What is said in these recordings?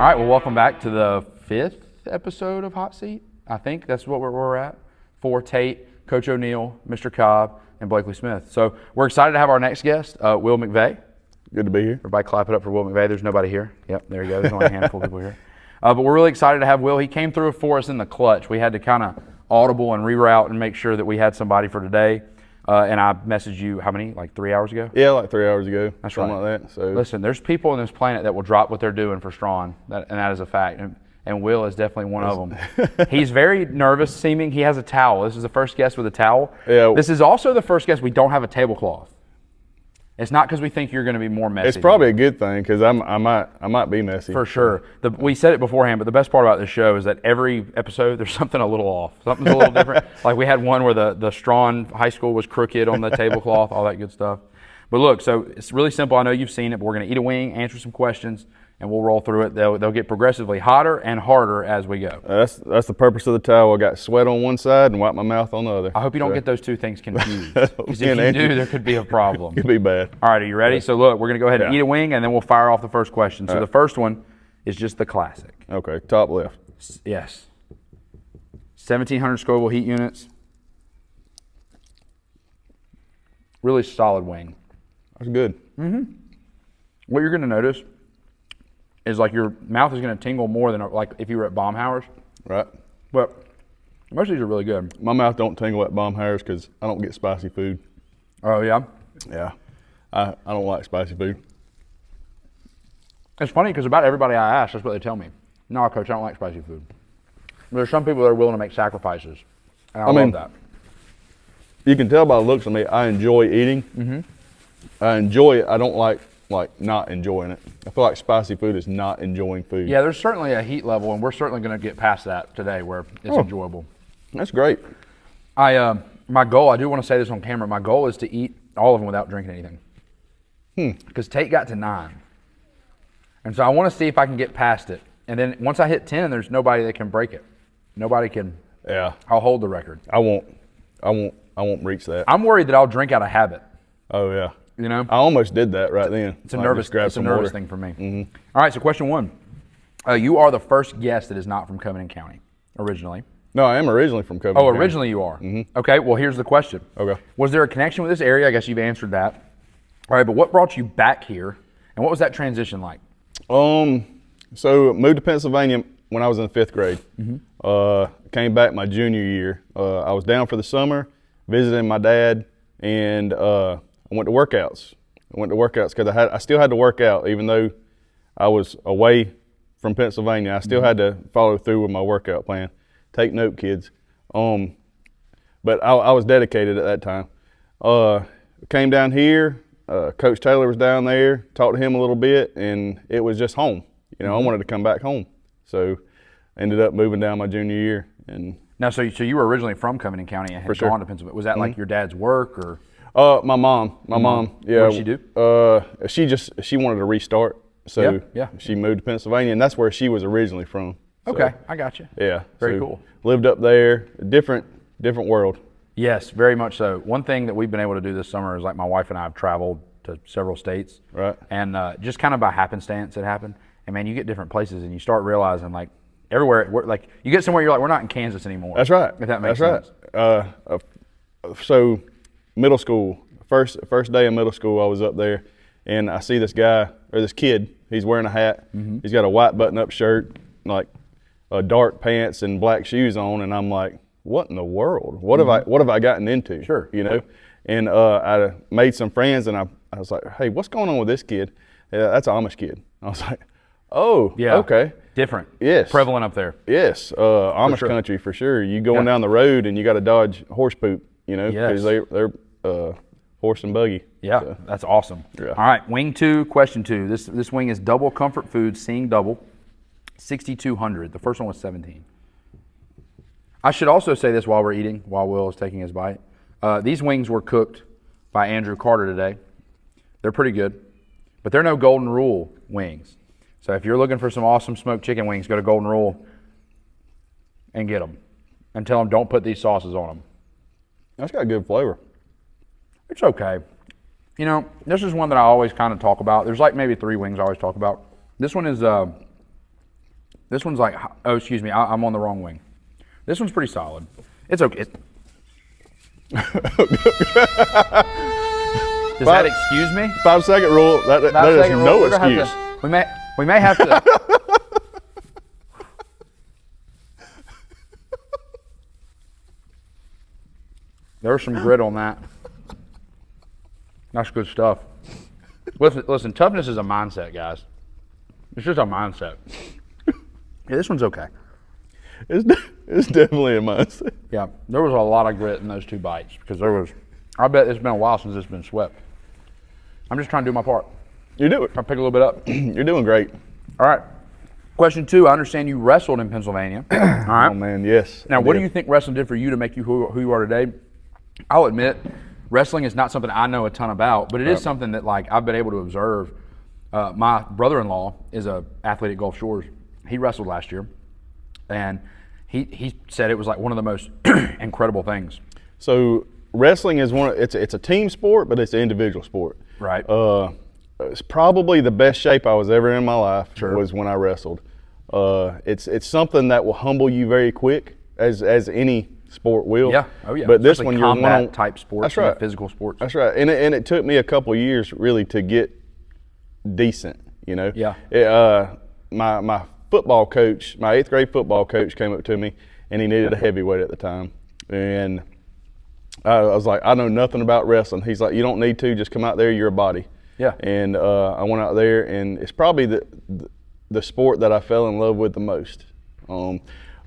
All right, well, welcome back to the 5th episode of Hot Seat. I think that's what we're at. For Tate, Coach O'Neill, Mr. Cobb, and Blakely Smith. So we're excited to have our next guest, Will McVay. Good to be here. Everybody clap it up for Will McVay. There's nobody here. Yep, there you go. There's only a handful of people here. But we're really excited to have Will. He came through for us in the clutch. We had to kind of audible and reroute and make sure that we had somebody for today. And I messaged you, how many, like 3 hours ago? Yeah, like 3 hours ago. That's something right. like that. So listen, there's people on this planet that will drop what they're doing for Straughn, and that is a fact. And Will is definitely one of them. He's very nervous seeming. He has a towel. This is the first guest with a towel. Yeah. This is also the first guest we don't have a tablecloth. It's not because we think you're going to be more messy. It's probably a good thing because I might be messy. For sure. We said it beforehand, but the best part about this show is that every episode there's something a little off. Something's a little different. Like we had one where the Straughn High School was crooked on the tablecloth, all that good stuff. But look, so it's really simple. I know you've seen it, but we're going to eat a wing, answer some questions, and we'll roll through it. They'll get progressively hotter and harder as we go. That's the purpose of the towel. I got sweat on one side and wipe my mouth on the other. I hope you don't get those two things confused. Because if you do, there could be a problem. Could be bad. All right, are you ready? So look, we're going to go ahead and eat a wing, and then we'll fire off the first question. So the first one is just the classic. Okay, top left. Yes. 1,700 Scoville heat units. Really solid wing. That's good. Mm-hmm. What you're going to notice is like your mouth is going to tingle more than like if you were at Baumhauer's. Right. But most of these are really good. My mouth don't tingle at Baumhauer's because I don't get spicy food. Oh, yeah? Yeah. I don't like spicy food. It's funny because about everybody I ask, that's what they tell me. No, Coach, I don't like spicy food. There's some people that are willing to make sacrifices. And I love that. You can tell by the looks of me, I enjoy eating. Mm-hmm. I enjoy it. I don't like not enjoying it. I feel like spicy food is not enjoying food. Yeah, there's certainly a heat level, and we're certainly going to get past that today where it's enjoyable. That's great. My goal, I do want to say this on camera, my goal is to eat all of them without drinking anything. Because Tate got to 9. And so I want to see if I can get past it. And then once I hit 10, there's nobody that can break it. Nobody can. Yeah. I'll hold the record. I won't reach that. I'm worried that I'll drink out of habit. Oh, yeah. You know? I almost did that right then. It's a nervous thing for me. Mm-hmm. All right, so question 1. You are the first guest that is not from Covington County originally. No, I am originally from Covington County. Originally you are. Mm-hmm. Okay, well, here's the question. Okay. Was there a connection with this area? I guess you've answered that. All right, but what brought you back here, and what was that transition like? So moved to Pennsylvania when I was in the 5th grade. Mm-hmm. Came back my junior year. I was down for the summer, visiting my dad, and I went to workouts. Because I still had to work out, even though I was away from Pennsylvania. I still had to follow through with my workout plan. Take note, kids. But I was dedicated at that time. Came down here. Coach Taylor was down there. Talked to him a little bit, and it was just home. You know, I wanted to come back home. So ended up moving down my junior year. And now, so you were originally from Covington County and had gone to Pennsylvania. Was that like your dad's work or? My mom. Yeah. What did she do? She wanted to restart. So she moved to Pennsylvania, and that's where she was originally from. So, okay, I got you. Yeah. Very cool. Lived up there, different world. Yes, very much so. One thing that we've been able to do this summer is like my wife and I have traveled to several states. Right. And just kind of by happenstance it happened. And man, you get different places and you start realizing like everywhere, like you get somewhere you're like, we're not in Kansas anymore. That's right. If that makes sense. Right. So middle school, first day of middle school, I was up there and I see this guy or this kid. He's wearing a hat. Mm-hmm. He's got a white button-up shirt, like dark pants and black shoes on, and I'm like, what in the world? What have I gotten into? Sure. You know, and I made some friends, and I was like, hey, what's going on with this kid? Yeah, that's an Amish kid. I was like, oh, yeah, okay, different. Yes, prevalent up there. Yes, Amish country for sure. You going down the road and you got to dodge horse poop. You know, because they're horse and buggy. Yeah, so. That's awesome. Yeah. All right, wing 2, question 2. This wing is double comfort food, seeing double, 6,200. The first one was 17. I should also say this while we're eating, while Will is taking his bite. These wings were cooked by Andrew Carter today. They're pretty good, but they're no Golden Rule wings. So if you're looking for some awesome smoked chicken wings, go to Golden Rule and get them. And tell them don't put these sauces on them. That's got good flavor. It's okay. You know, this is one that I always kind of talk about. There's like maybe 3 wings I always talk about. This one is This one's like, oh, excuse me, I'm on the wrong wing. This one's pretty solid. It's okay. Does that excuse me? 5-second rule. That is no excuse. We may have to. There's some grit on that. That's good stuff. Listen, toughness is a mindset, guys. It's just a mindset. Yeah, this one's okay. It's definitely a mindset. Yeah, there was a lot of grit in those 2 bites because I bet it's been a while since it's been swept. I'm just trying to do my part. You do it. I'll pick a little bit up. You're doing great. All right. Question 2, I understand you wrestled in Pennsylvania. All right. Oh, man, yes. Now, what do you think wrestling did for you to make you who you are today? I'll admit, wrestling is not something I know a ton about, but it is something that like I've been able to observe. My brother-in-law is an athlete at Gulf Shores. He wrestled last year, and he said it was like one of the most incredible things. So wrestling is it's a team sport, but it's an individual sport. Right. It's probably the best shape I was ever in my life was when I wrestled. It's something that will humble you very quick, as any sport will. Yeah. Oh yeah. But this Especially one, you're combat type sports. That's right. Physical sports. That's right. And it took me a couple of years really to get decent. You know. Yeah. My football coach, my 8th grade football coach, came up to me, and he needed a heavyweight at the time, and I was like, I know nothing about wrestling. He's like, you don't need to, just come out there, you're a body. Yeah. And I went out there, and it's probably the sport that I fell in love with the most.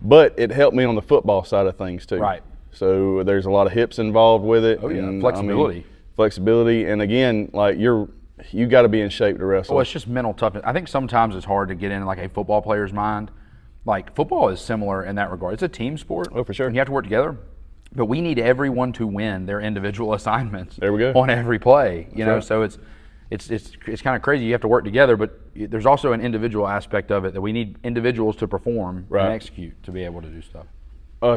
But it helped me on the football side of things too. Right. So there's a lot of hips involved with it. Oh yeah, and, flexibility. Flexibility, and again, like you got to be in shape to wrestle. Well, it's just mental toughness. I think sometimes it's hard to get in like a football player's mind. Like football is similar in that regard. It's a team sport. Oh, for sure. And you have to work together. But we need everyone to win their individual assignments. There we go. On every play, you know. Right. So it's kind of crazy. You have to work together, but there's also an individual aspect of it that we need individuals to perform and execute to be able to do stuff.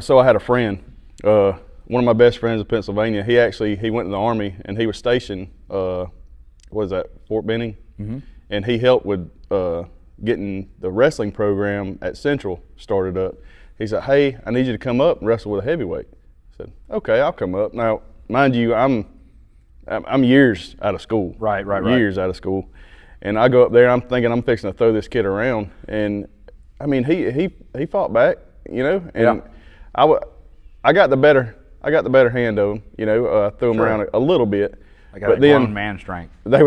So I had a friend, one of my best friends in Pennsylvania. He went in the Army, and he was stationed. What is that, Fort Benning? Mm-hmm. And he helped with getting the wrestling program at Central started up. He said, "Hey, I need you to come up and wrestle with a heavyweight." I said, "Okay, I'll come up." Now, mind you, I'm years out of school. Right. Years out of school, and I go up there. I'm thinking I'm fixing to throw this kid around, and I mean he fought back, you know, and I got the better hand of him, you know. Threw him around a little bit. I got a grown man strength. I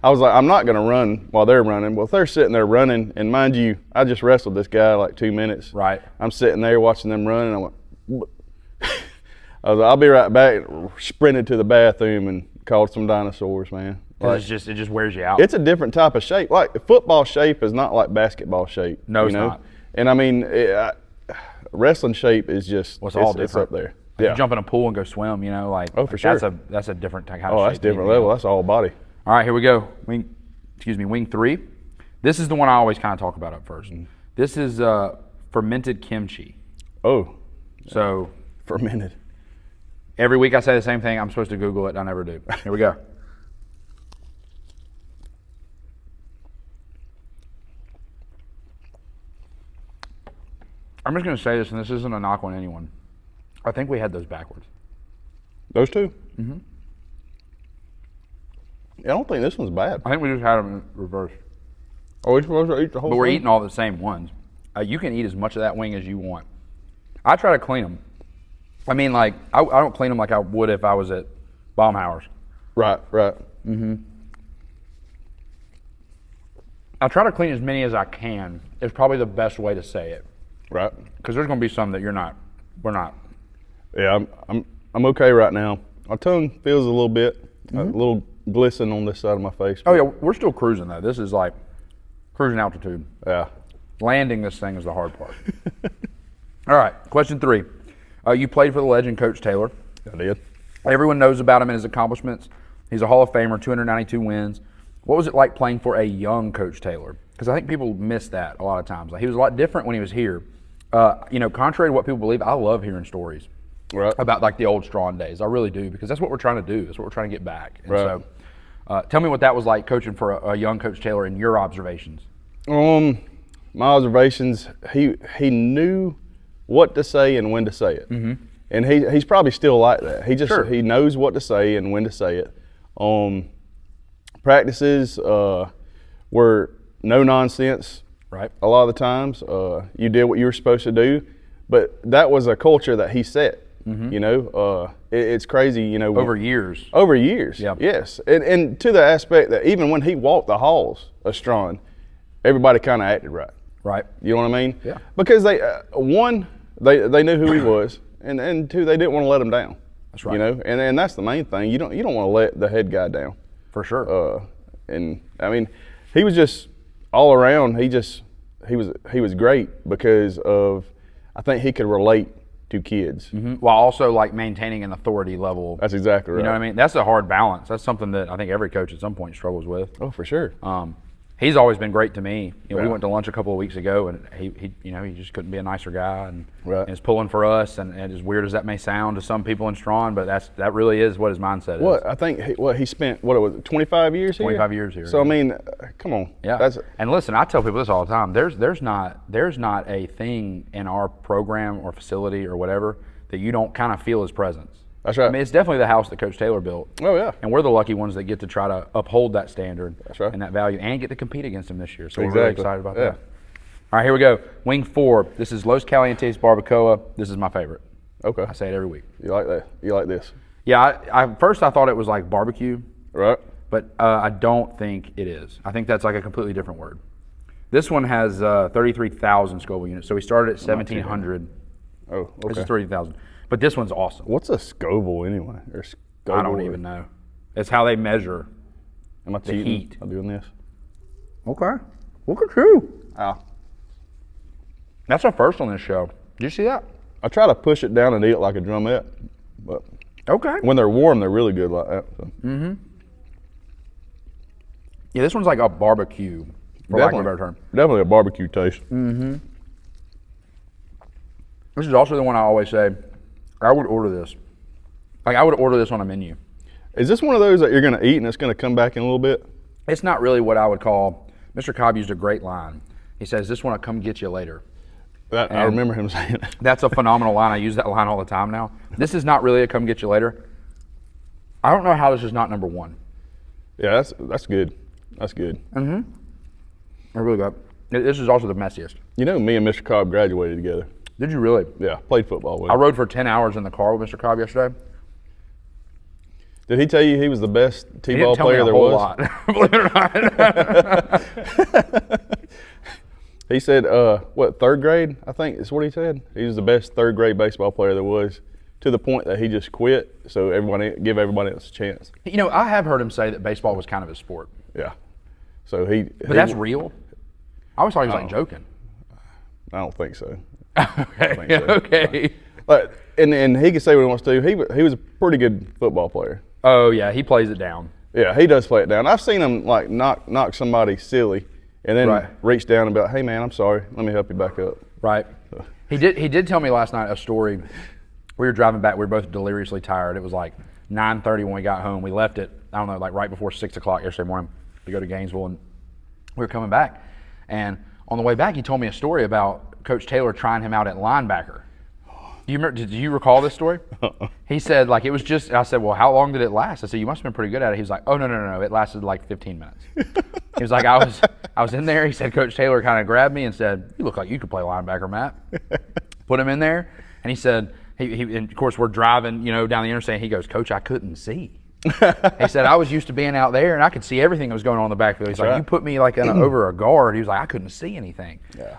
was like, I'm not going to run while they're running. Well, if they're sitting there running, and mind you, I just wrestled this guy like 2 minutes. Right. I'm sitting there watching them run, and I went, I was like, I'll be right back. Sprinted to the bathroom and called some dinosaurs, man. Like, it just wears you out. It's a different type of shape. Like football shape is not like basketball shape. No, it's not. And I mean, wrestling shape is just all different. It's up there. Like you jump in a pool and go swim, you know, like for sure. That's a different kind of shape. Oh, that's different level. That's all body. All right, here we go. Wing 3. This is the one I always kind of talk about up first. This is fermented kimchi. Oh. So fermented. Every week I say the same thing. I'm supposed to Google it. I never do. Here we go. I'm just going to say this, and this isn't a knock on anyone. I think we had those backwards. Those two? Mm-hmm. I don't think this one's bad. I think we just had them in reverse. Are we supposed to eat the whole thing? But we're eating all the same ones. You can eat as much of that wing as you want. I try to clean them. I mean, like, I don't clean them like I would if I was at Baumhauer's. Right. Mm-hmm. I try to clean as many as I can. It's probably the best way to say it. Right. Because there's going to be some that we're not. Yeah, I'm okay right now. My tongue feels a little bit, a little glisten on this side of my face. Oh yeah, we're still cruising though. This is like cruising altitude. Yeah. Landing this thing is the hard part. All right, question 3. You played for the legend Coach Taylor. I did. Everyone knows about him and his accomplishments. He's a Hall of Famer, 292 wins. What was it like playing for a young Coach Taylor? Because I think people miss that a lot of times. Like, he was a lot different when he was here. Contrary to what people believe, I love hearing stories about like the old Straughn days. I really do, because that's what we're trying to do. That's what we're trying to get back. And so tell me what that was like coaching for a young Coach Taylor in your observations. my observations, he knew what to say and when to say it. And he's probably still like that. He knows what to say and when to say it. Practices were no nonsense. Right. A lot of the times, you did what you were supposed to do, but that was a culture that he set. You know, it's crazy. You know, Over years. Over years. Yeah. Yes, and to the aspect that even when he walked the halls of Straughn, everybody kind of acted right. Right. You know what I mean? Yeah. Because they they knew who he was, and two, they didn't want to let him down. That's right. You know, and that's the main thing. You don't want to let the head guy down. For sure. And I mean, he was just all around. He was great because of, I think he could relate to kids. While also like maintaining an authority level. That's exactly right. You know what I mean? That's a hard balance. That's something that I think every coach at some point struggles with. Oh, for sure. He's always been great to me. You know, Yeah. we went to lunch a couple of weeks ago, and he you know, he just couldn't be a nicer guy, and, Right. and he's pulling for us. And as weird as that may sound to some people in Straughn, but that really is what his mindset is. What I think he spent, what it was, 25 years here. 25 years here. So I mean, come on. Yeah. And listen, I tell people this all the time. There's not a thing in our program or facility or whatever that you don't kind of feel his presence. That's right. I mean, it's definitely the house that Coach Taylor built. Oh yeah. And we're the lucky ones that get to try to uphold that standard. That's right. And that value, and get to compete against him this year. So we're Exactly. really excited about Yeah. that. All right, here we go. Wing 4. This is Los Calientes Barbacoa. This is my favorite. Okay. I say it every week. You like that? You like this? Yeah, I first I thought it was like barbecue, Right. but I don't think it is. I think that's like a completely different word. This one has 33,000 Scoville units. So we started at 1,700. Oh, okay. This is 30,000. But this one's awesome. What's a Scoville anyway? Or Scoville? I don't even know. It's how they measure. Am I cheating? heat. I'm doing this. Okay. Look at you. Ow. That's our first on this show. Did you see that? I try to push it down and eat it like a drumette, but Okay. when they're warm, they're really good like that. So. Yeah, this one's like a barbecue, for lack of a better term. Definitely a barbecue taste. This is also the one I always say, I would order this. Like, I would order this on a menu. Is this one of those that you're going to eat and it's going to come back in a little bit? It's not really what I would call, Mr. Cobb used a great line. He says, this one will come get you later. I remember him saying that. That's a phenomenal line. I use that line all the time now. This is not really a come get you later. I don't know how this is not number one. Yeah, that's good. That's good. I really got. This is also the messiest. You know, me and Mr. Cobb graduated together. Did you really? Yeah, played football with I him. rode for 10 hours in the car with Mr. Cobb yesterday. Did he tell you he was the best He T-ball didn't tell me player a there whole was? lot, believe it or not. He said, third grade, I think is what he said. He was the best third grade baseball player there was, to the point that he just quit so give everybody else a chance. You know, I have heard him say that baseball was kind of his sport. Yeah. So he. But that's real? I always thought he was like joking. I don't think so. Okay. so. Okay. But and he can say what he wants to. He was a pretty good football player. Oh yeah, he plays it down. Yeah, he does play it down. I've seen him like knock somebody silly, and then Right. reach down and be like, "Hey man, I'm sorry. Let me help you back up." Right. He did tell me last night a story. We were driving back. We were both deliriously tired. It was like 9:30 when we got home. We left it, I don't know, like right before 6 o'clock yesterday morning to go to Gainesville, and we were coming back. And on the way back, he told me a story about Coach Taylor trying him out at linebacker. Do you remember? Did you recall this story? He said, like, it was just. I said, well, how long did it last? I said, you must have been pretty good at it. He was like, oh no, it lasted like 15 minutes. He was like, I was in there. He said, Coach Taylor kind of grabbed me and said, you look like you could play linebacker, Matt. Put him in there, and he said, and of course we're driving, down the interstate. And he goes, Coach, I couldn't see. He said, I was used to being out there and I could see everything that was going on in the backfield. He's like, right. you put me like over a guard. He was like, I couldn't see anything. Yeah.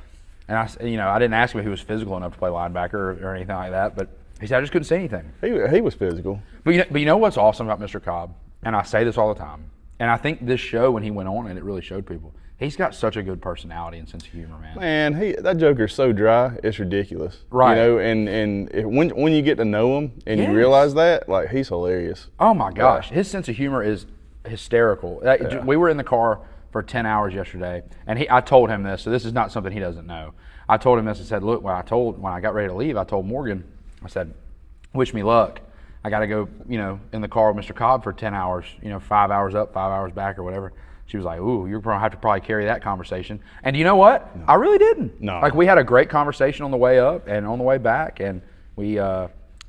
And I didn't ask him if he was physical enough to play linebacker or anything like that, but he said, I just couldn't see anything. He was physical. But you know what's awesome about Mr. Cobb? And I say this all the time. And I think this show, when he went on it really showed people. He's got such a good personality and sense of humor, man. Man, that Joker's so dry, it's ridiculous. Right. When you get to know him and you realize that, like, he's hilarious. Oh my gosh, his sense of humor is hysterical. We were in the car for 10 hours yesterday, and I told him this, so this is not something he doesn't know. I told him this and said, look, when I got ready to leave, I told Morgan, I said, wish me luck. I got to go, in the car with Mr. Cobb for 10 hours, 5 hours up, 5 hours back or whatever. she was like, "Ooh, you're gonna have to probably carry that conversation." And you know what? No. I really didn't. No. Like we had a great conversation on the way up and on the way back, and we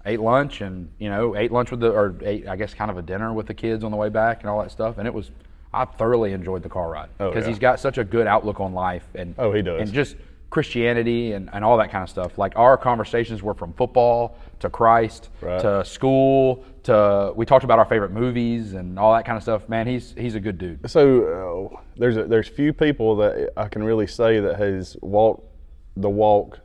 ate lunch and ate lunch with ate I guess kind of a dinner with the kids on the way back and all that stuff. And I thoroughly enjoyed the car ride because he's got such a good outlook on life and he does. And just Christianity and all that kind of stuff. Like our conversations were from football to Christ to school to we talked about our favorite movies and all that kind of stuff. Man, he's a good dude. So there's few people that I can really say that has walked the walk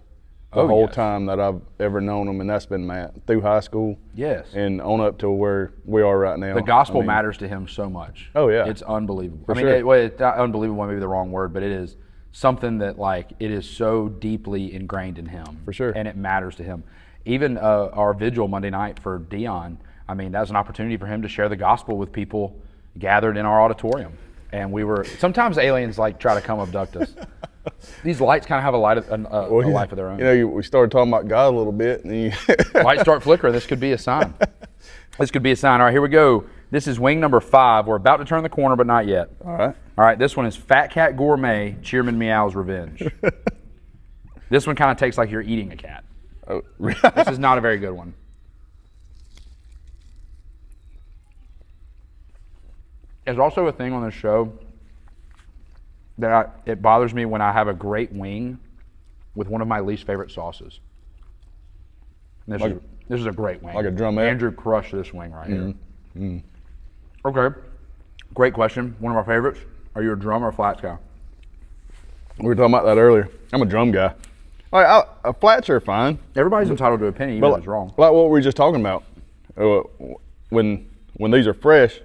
the whole time that I've ever known him, and that's been Matt through high school. Yes. And on up to where we are right now. The gospel matters to him so much. Oh yeah. It's unbelievable. For I mean, sure. it's not unbelievable, maybe the wrong word, but it is something that like it is so deeply ingrained in him. For sure. And it matters to him. Even our vigil Monday night for Dion, I mean, that was an opportunity for him to share the gospel with people gathered in our auditorium. And sometimes aliens like try to come abduct us. These lights kind of have a life of their own. We started talking about God a little bit. And lights start flickering. This could be a sign. This could be a sign. All right, here we go. This is wing number 5. We're about to turn the corner, but not yet. All right, this one is Fat Cat Gourmet, Chairman Meow's Revenge. This one kind of tastes like you're eating a cat. Oh. This is not a very good one. There's also a thing on this show that it bothers me when I have a great wing with one of my least favorite sauces. This is a great wing. Like a drumette? Andrew crushed this wing right here. Okay, great question. One of my favorites. Are you a drum or a flats guy? We were talking about that earlier. I'm a drum guy. Flats are fine. Everybody's entitled to an opinion, even if it's wrong. Like what we were just talking about. When these are fresh,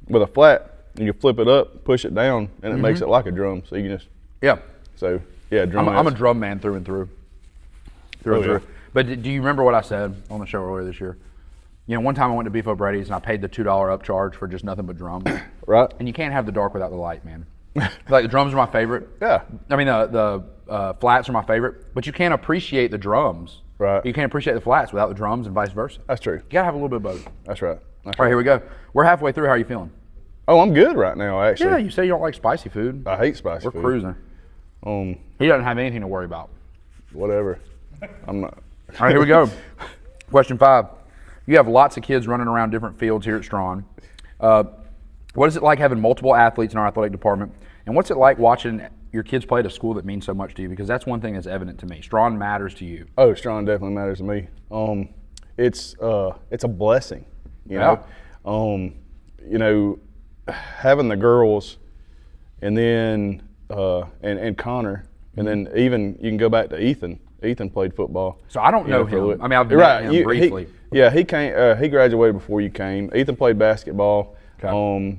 with a flat, you flip it up, push it down, and it makes it like a drum. So you can just drum. I'm a drum man through and through. Through. But do you remember what I said on the show earlier this year? One time I went to Beef O'Brady's and I paid the $2 upcharge for just nothing but drums. Right. And you can't have the dark without the light, man. Like the drums are my favorite. Yeah. I mean the flats are my favorite, but you can't appreciate the drums. Right. You can't appreciate the flats without the drums and vice versa. That's true. You gotta have a little bit of both. That's right. All right, here we go. We're halfway through. How are you feeling? Oh, I'm good right now, actually. Yeah, you say you don't like spicy food. I hate spicy food. We're cruising. He He doesn't have anything to worry about. Whatever. I'm not. All right, here we go. Question 5. You have lots of kids running around different fields here at Straughn. What is it like having multiple athletes in our athletic department? And what's it like watching your kids play at a school that means so much to you? Because that's one thing that's evident to me. Straughn matters to you. Oh, Straughn definitely matters to me. It's a blessing, you know. Having the girls, and then and Connor, and then even you can go back to Ethan. Ethan played football. So I don't know him. I mean, I've met him briefly. He came. He graduated before you came. Ethan played basketball. Okay.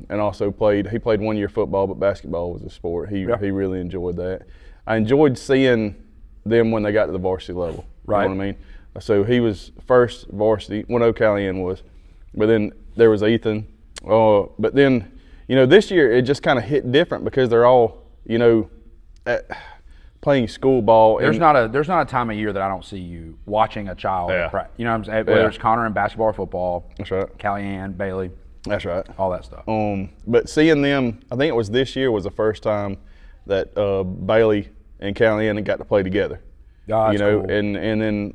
And also played 1 year football, but basketball was a sport. He really enjoyed that. I enjoyed seeing them when they got to the varsity level. Right. You know what I mean? So he was first varsity when O'Callaghan was, but then there was Ethan. But then, this year it just kind of hit different because they're all, playing school ball. There's not a time of year that I don't see you watching a child. Yeah. You know what I'm saying? Whether it's Connor in basketball or football. That's right. Callahan, Bailey. That's right. All that stuff. But seeing them, I think it was this year was the first time that Bailey and Callahan got to play together. Oh, that's cool. And then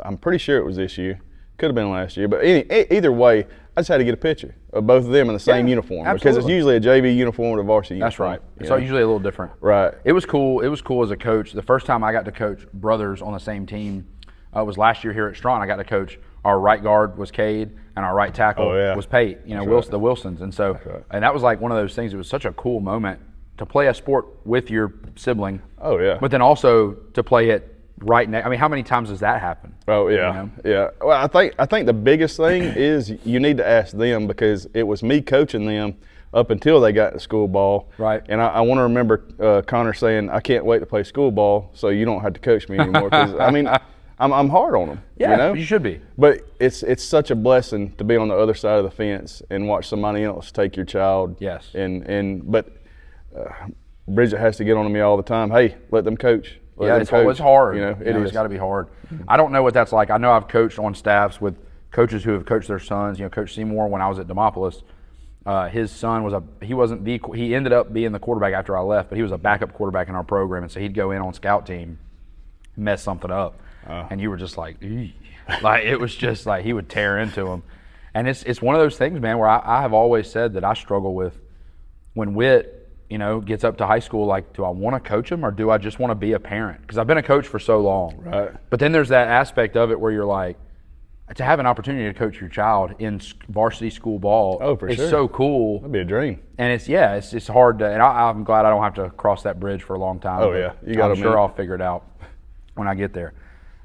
I'm pretty sure it was this year. Could have been last year, but either way, I just had to get a picture of both of them in the same uniform. Absolutely. Because it's usually a JV uniform or a varsity uniform. That's right. It's usually a little different. Right. It was cool. It was cool as a coach. The first time I got to coach brothers on the same team was last year here at Straughn. I got to coach. Our right guard was Cade, and our right tackle was Pate. The Wilsons, and so and that was like one of those things. It was such a cool moment to play a sport with your sibling. Oh yeah. But then also to play it right next. I mean, how many times does that happen? Oh yeah, yeah. Well, I think the biggest thing is you need to ask them, because it was me coaching them up until they got to school ball. Right. And I want to remember Connor saying, "I can't wait to play school ball, so you don't have to coach me anymore." Because I mean, I'm hard on them. Yeah, you should be. But it's such a blessing to be on the other side of the fence and watch somebody else take your child. Yes. But Bridget has to get on me all the time. Hey, let them coach. It's hard. It's got to be hard. I don't know what that's like. I know I've coached on staffs with coaches who have coached their sons. Coach Seymour when I was at Demopolis, his son was he ended up being the quarterback after I left, but he was a backup quarterback in our program, and so he'd go in on scout team, mess something up, and you were just like, eey. Like it was just like he would tear into him, and it's one of those things, man, where I have always said that I struggle with when Whit, gets up to high school. Like, do I want to coach him or do I just want to be a parent? Because I've been a coach for so long, Right. But then there's that aspect of it where you're like, to have an opportunity to coach your child in varsity school ball, For it's sure. so cool. That'd be a dream. And it's hard to, and I'm glad I don't have to cross that bridge for a long time. Oh, but yeah. You got I'm a sure minute. I'll figure it out when I get there.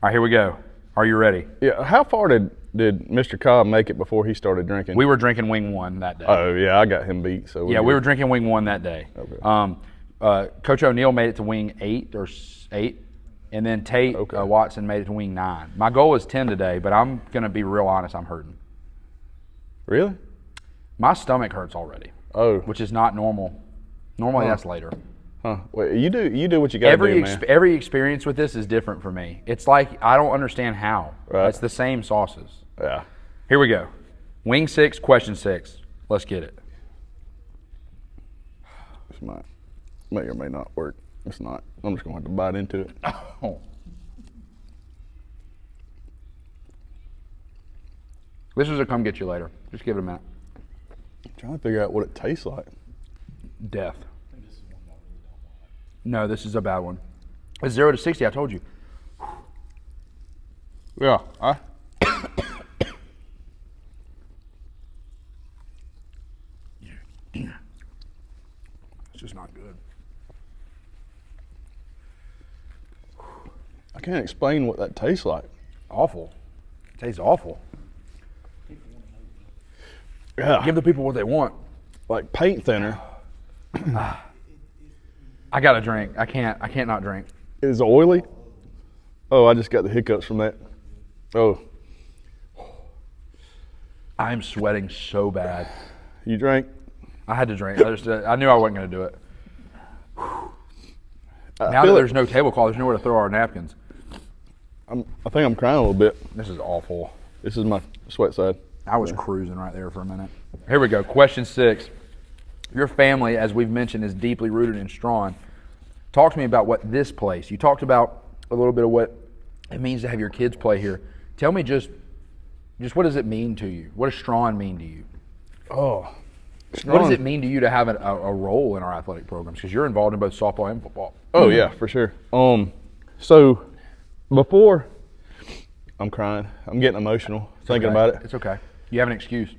All right, here we go. Are you ready? Yeah. How far did Mr. Cobb make it before he started drinking? We were drinking Wing 1 that day. Oh, yeah. I got him beat. So We were drinking Wing 1 that day. Okay. Coach O'Neill made it to Wing 8 or 8, and then Tate Watson made it to Wing 9. My goal is 10 today, but I'm going to be real honest, I'm hurting. Really? My stomach hurts already, which is not normal. Normally that's later. Huh. Well, you do what you got to do, man. Every experience with this is different for me. It's like I don't understand how. Right. It's the same sauces. Yeah. Here we go. Wing 6, question 6. Let's get it. This may or may not work. It's not. I'm just going to have to bite into it. Oh. This is a come get you later. Just give it a minute. I'm trying to figure out what it tastes like. Death. No, this is a bad one. It's 0 to 60, I told you. Yeah. It's just not good. I can't explain what that tastes like. Awful. It tastes awful. Yeah. Give the people what they want. Like paint thinner. I got to drink. I can't not drink. Is it oily? Oh, I just got the hiccups from that. Oh, I'm sweating so bad. you drank? I had to drink. I knew I wasn't going to do it. Now that feel there's no tablecloth, there's nowhere to throw our napkins. I think I'm crying a little bit. This is awful. This is my sweat side. I was cruising right there for a minute. Here we go. Question 6. Your family, as we've mentioned, is deeply rooted in Straughn. Talk to me about what this place. You talked about a little bit of what it means to have your kids play here. Tell me just what does it mean to you? What does Straughn mean to you? Oh, What does it mean to you to have a role in our athletic programs? Because you're involved in both softball and football. Oh yeah, for sure. So before, I'm crying. I'm getting emotional thinking about it. It's okay. You have an excuse.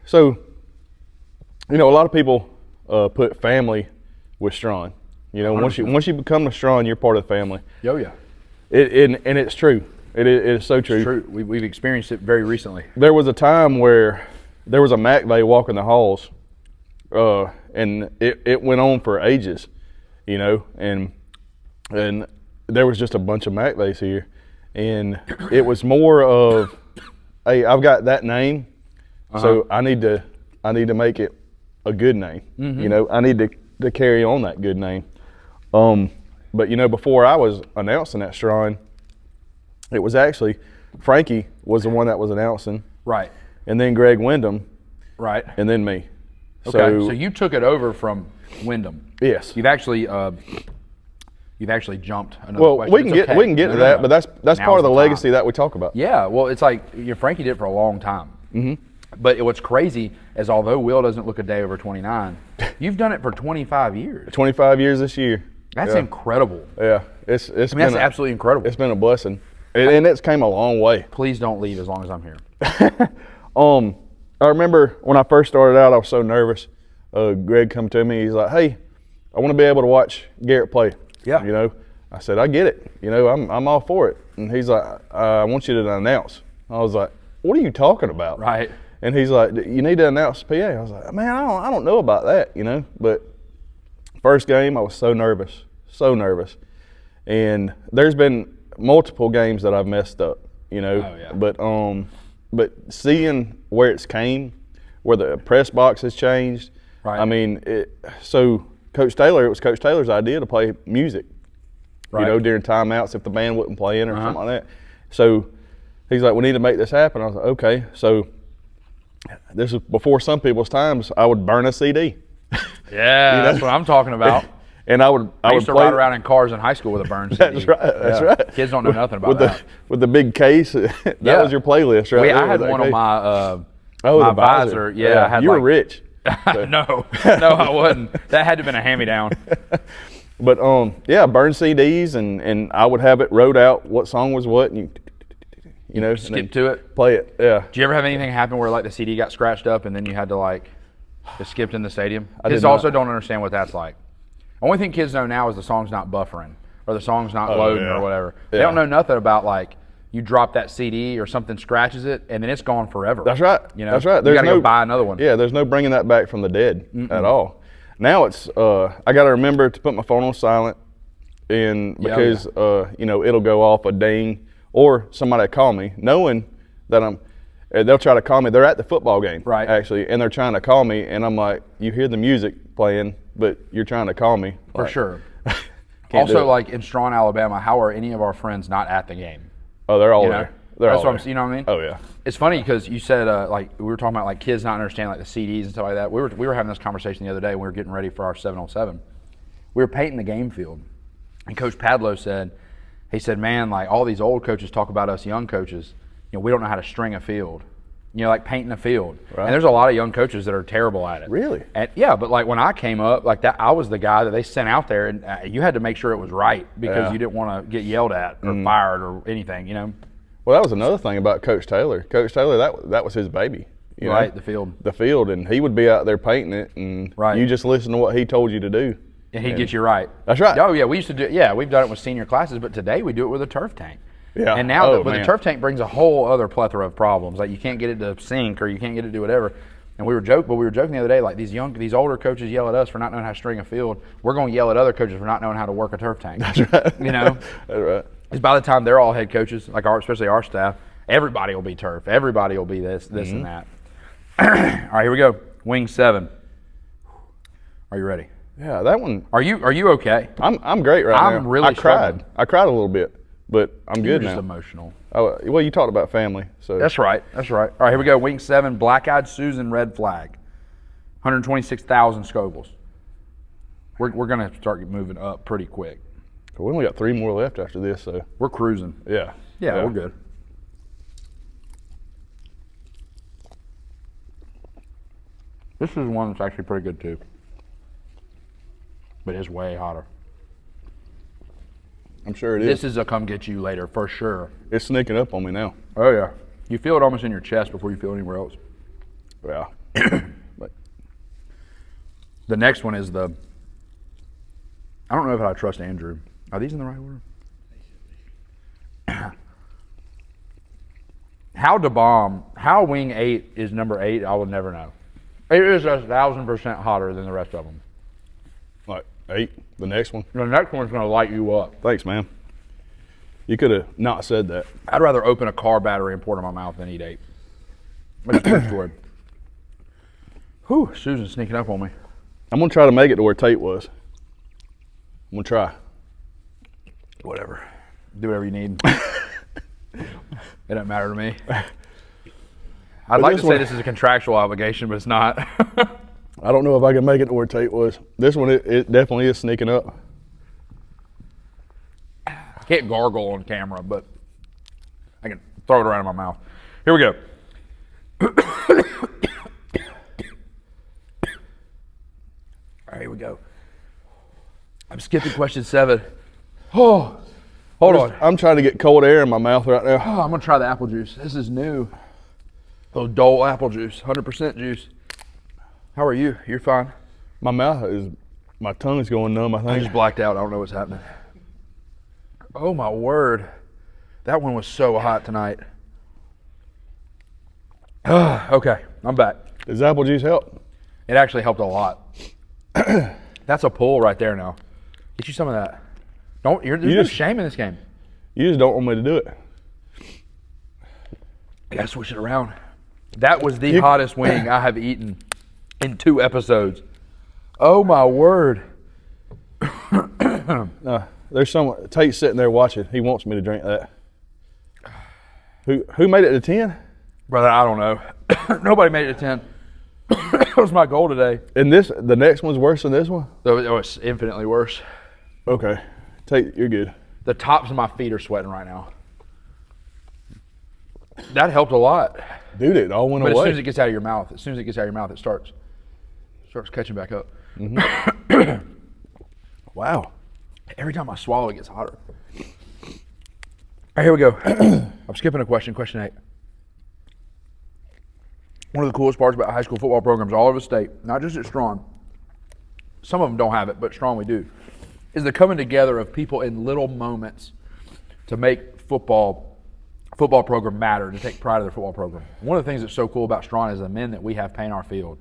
So, a lot of people put family with Straughn. Once you become a Straughn, you're part of the family. Oh yeah. And it's true. It is so true. It's true. We've experienced it very recently. There was a time where there was a McVay walking the halls, and it went on for ages, and there was just a bunch of McVays here, and it was more of, hey, I've got that name, so I need to make it a good name. I need to carry on that good name. But before I was announcing at Straughn, it was actually Frankie was the one that was announcing. Right. And then Greg Wyndham. Right. And then me. Okay. So you took it over from Wyndham. Yes. You've actually jumped another Well, question. we can get to that, but that's Now's part of the the legacy time. that we talk about. Yeah. Well, it's like Frankie did it for a long time. Mm-hmm. But what's crazy is although Will doesn't look a day over 29, you've done it for 25 years. 25 years this year. That's incredible. Yeah. It's That's absolutely incredible. It's been a blessing. And it's came a long way. Please don't leave as long as I'm here. I remember when I first started out, I was so nervous. Greg come to me, he's like, hey, I want to be able to watch Garrett play. Yeah. I said, I get it. I'm all for it. And he's like, I want you to announce. I was like, what are you talking about? Right. And he's like, you need to announce PA. I was like, man, I don't know about that, But first game, I was so nervous. And there's been multiple games that I've messed up, Oh, yeah. But seeing where it's came, where the press box has changed. Right. I mean, so Coach Taylor, it was Coach Taylor's idea to play music, Right. during timeouts if the band wasn't playing or something like that. So he's like, we need to make this happen. I was like, okay. So this is before some people's times. I would burn a CD. Yeah, that's what I'm talking about. And I would used to play ride around in cars in high school with a burn CD. That's right. That's right. Kids don't know nothing about that. With the big case, that was your playlist, right? I had one on my the visor. Yeah, I had you were rich. No, I wasn't. That had to have been a hand-me-down. But burn CDs, and I would have it wrote out what song was what, and you know, skip to it, play it. Yeah. Did you ever have anything happen where like the CD got scratched up and then you had to like just skipped in the stadium? Kids also don't understand what that's like. Only thing kids know now is the song's not buffering or the song's not loading or whatever. They don't know nothing about like you drop that CD or something scratches it and then it's gone forever. That's right. You know, that's right. You got to go buy another one. Yeah, there's no bringing that back from the dead at all. Now it's I got to remember to put my phone on silent, and because you know, it'll go off a ding or somebody call me knowing that they'll try to call me. They're at the football game, right? Actually, and they're trying to call me, and I'm like, you hear the music playing, but you're trying to call me. For sure. Also, like in Straughn, Alabama, how are any of our friends not at the game? Oh, they're all there. They're That's all what there. I'm. You know what I mean? Oh yeah. It's funny because you said like we were talking about like kids not understanding like the CDs and stuff like that. We were having this conversation the other day when we were getting ready for our 7-on-7. We were painting the game field, and Coach Padlow said, he said, man, like all these old coaches talk about us young coaches. You know, we don't know how to string a field. You know, like painting a field. Right. And there's a lot of young coaches that are terrible at it. Really? And yeah, but like when I came up, like that, I was the guy that they sent out there, and you had to make sure it was right because you didn't want to get yelled at or fired or anything. You know. Well, that was another thing about Coach Taylor. Coach Taylor, that was his baby. You know? The field. The field, and he would be out there painting it, and you just listen to what he told you to do. And he'd get you right. That's right. Oh yeah, we used to do. Yeah, we've done it with senior classes, but today we do it with a turf tank. Yeah. And now, the turf tank brings a whole other plethora of problems. Like you can't get it to sink, or you can't get it to do whatever. And we were joking the other day. Like these older coaches yell at us for not knowing how to string a field. We're going to yell at other coaches for not knowing how to work a turf tank. That's right. You know. That's right. Because by the time they're all head coaches, like especially our staff, everybody will be turf. Everybody will be this and that. All right, here we go. Wing 7. Are you ready? Yeah, that one. Are you okay? I'm great right now. I'm really struggling. I cried a little bit, but I'm good now. You're just emotional. Oh, well, you talked about family, so. That's right. All right, here we go. Wing 7, Black-Eyed Susan, red flag. 126,000 Scovilles. We're going to start moving up pretty quick. We only got 3 more left after this, so. We're cruising. Yeah, we're good. This is one that's actually pretty good too. But it's way hotter. I'm sure it is. This is a come get you later for sure. It's sneaking up on me now. Oh yeah. You feel it almost in your chest before you feel it anywhere else. Yeah. But the next one is I don't know if I trust Andrew. Are these in the right order? How wing 8 is number 8, I will never know. It is 1,000% hotter than the rest of them. Like 8, the next one? The next one's going to light you up. Thanks, man. You could have not said that. I'd rather open a car battery and pour it in my mouth than eat 8. That's a true story. Whew, Susan's sneaking up on me. I'm going to try to make it to where Tate was. I'm going to try. Whatever. Do whatever you need. It doesn't matter to me. I'd like to say this is a contractual obligation, but it's not. I don't know if I can make it to where Tate was. This one, it definitely is sneaking up. I can't gargle on camera, but I can throw it around in my mouth. Here we go. All right, here we go. I'm skipping question 7. Oh, hold on. I'm trying to get cold air in my mouth right now. Oh, I'm going to try the apple juice. This is new. Little Dole apple juice, 100% juice. How are you? You're fine? My tongue is going numb, I think. I just blacked out. I don't know what's happening. Oh, my word. That one was so hot tonight. Okay, I'm back. Does apple juice help? It actually helped a lot. That's a pull right there now. Get you some of that. There's no shame in this game. You just don't want me to do it. I gotta switch it around. That was the hottest wing I have eaten in 2 episodes. Oh my word. There's someone, Tate's sitting there watching. He wants me to drink that. Who made it to 10? Brother, I don't know. Nobody made it to 10. That was my goal today. And the next one's worse than this one? So it was infinitely worse. Okay. You're good. The tops of my feet are sweating right now. That helped a lot. Dude, it all went But away. as soon as it gets out of your mouth, it starts catching back up. Wow. Every time I swallow, it gets hotter. All right, here we go. I'm skipping a question. Question 8. One of the coolest parts about high school football programs all over the state, not just at Straughn, some of them don't have it, but Straughn we do, is the coming together of people in little moments to make football program matter, to take pride in their football program. One of the things that's so cool about Straughn is the men that we have paint our field.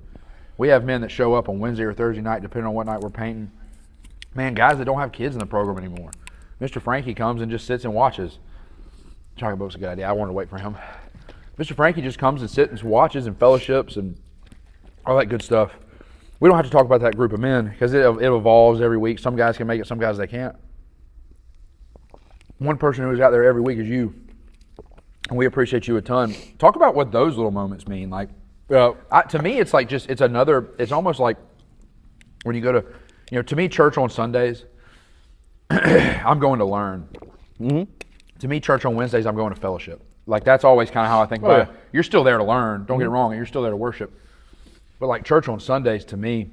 We have men that show up on Wednesday or Thursday night, depending on what night we're painting. Man, guys that don't have kids in the program anymore. Mr. Frankie comes and just sits and watches. Chocolate Boat's a good idea. I wanted to wait for him. Mr. Frankie just comes and sits and watches and fellowships and all that good stuff. We don't have to talk about that group of men because it evolves every week. Some guys can make it, some guys they can't. One person who's out there every week is you, and we appreciate you a ton. Talk about what those little moments mean. Like, to me, it's like it's almost like when you go to, to me, church on Sundays, I'm going to learn. Mm-hmm. To me, church on Wednesdays, I'm going to fellowship. Like, that's always kind of how I think about it. You're still there to learn. Don't get it wrong. You're still there to worship. But like church on Sundays, to me,